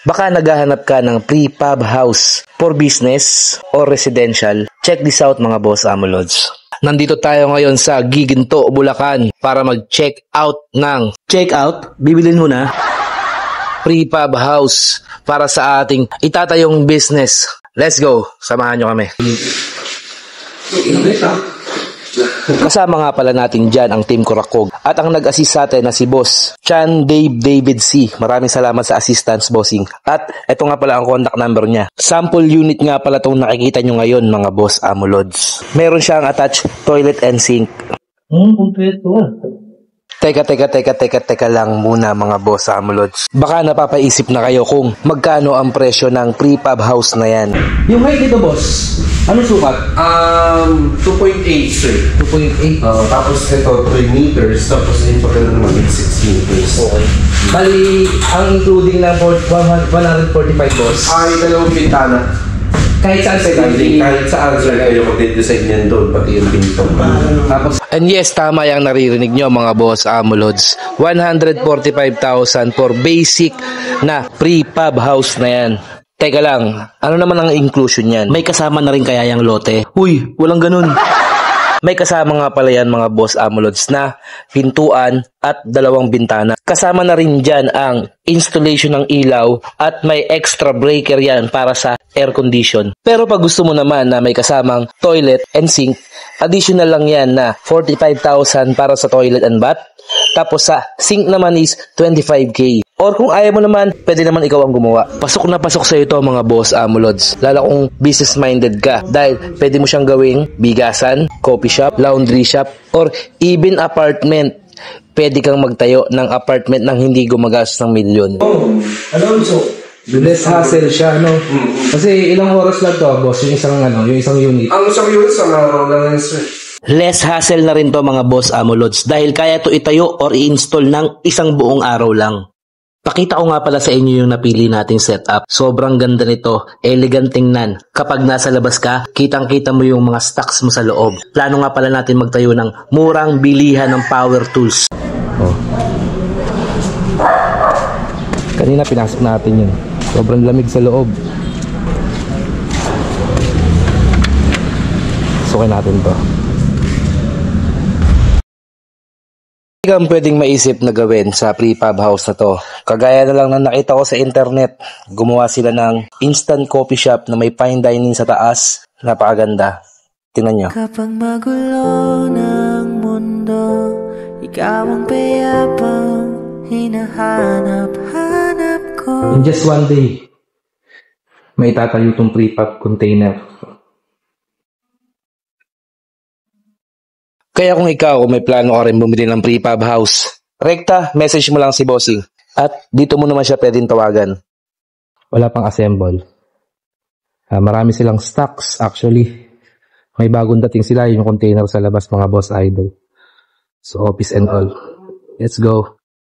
Baka naghahanap ka ng pre-pub house for business or residential. Check this out mga boss Amolods. Nandito tayo ngayon sa Giginto, Bulacan para mag-check out ng bibilin mo na pre-pub house para sa ating itatayong business. Let's go! Samahan nyo kami. Kasama nga pala natin dyan ang Team Kurakog at ang nag-assist sa atin na si Boss Chan David C. Maraming salamat sa assistance, bossing. At ito nga pala ang contact number niya. Sample unit nga pala itong nakikita nyo ngayon mga boss Amolods. Meron siyang attached toilet and sink. Kompleto. Teka lang muna mga boss Amolods. Baka napapaisip na kayo kung magkano ang presyo ng pre-pub house na yan. Yung height dito, boss, anong sukat? 2.8 sir. 2.8. Tapos ito 3 meters. Tapos ito ka na naman 6 meters. Okay. Bali, ang including na 145, boss. Ay, dalawang bintana. Kahit saan sa Kahit saan sir kayo mag-design yan doon. Pati yung pinto. Tapos, And yes, tama yung naririnig nyo mga boss Amolods. 145,000 for basic na pre-pub house na yan. Teka lang, ano naman ang inclusion yan? May kasama na rin kaya yung lote? Uy, walang ganun. May kasama nga pala yan mga boss Amolods na pintuan at 2 bintana. Kasama na rin dyan ang installation ng ilaw at may extra breaker yan para sa air condition. Pero pag gusto mo naman na may kasamang toilet and sink, additional lang yan na 45,000 para sa toilet and bath. Tapos sa sink naman is 25k. Or kung ayaw mo naman, pwede naman ikaw ang gumawa. Pasok na pasok sa ito mga boss Amolods. Lalo kung business minded ka. Dahil pwede mo siyang gawing bigasan, coffee shop, laundry shop, or even apartment. Pwede kang magtayo ng apartment nang hindi gumagastos ng milyon. so, less hassle siya, no? Kasi ilang oras lang to, boss, yung isang unit. Ang isang unit sa araw lang yan sir. Less hassle na rin to mga boss Amolods. Dahil kaya to itayo or i-install ng isang buong araw lang. Pakita ko nga pala sa inyo yung napili nating setup. Sobrang ganda nito, elegant tingnan. Kapag nasa labas ka, kitang-kita mo yung mga stocks mo sa loob. Plano nga pala natin magtayo ng murang bilihan ng power tools. Oh. Kanina pinasok natin yun. Sobrang lamig sa loob. Sukin natin to. Hindi kang pwedeng maisip na gawin sa pre-pub house na to. Kagaya na lang na nakita ko sa internet, gumawa sila ng instant coffee shop na may fine dining sa taas. Napakaganda. Tingnan nyo. Kapag magulo ng mundo, ikaw ang payapang hinahanap-hanap ko. In just one day, may tatayo itong pre-pub container. Kaya kung ikaw may plano ka rin bumili ng pre-pub house, rekta, message mo lang si bossing. At dito mo naman siya pwedeng tawagan. Wala pang assemble. Marami silang stocks actually. May bagong dating sila yung container sa labas mga boss idol. So office and all. Let's go.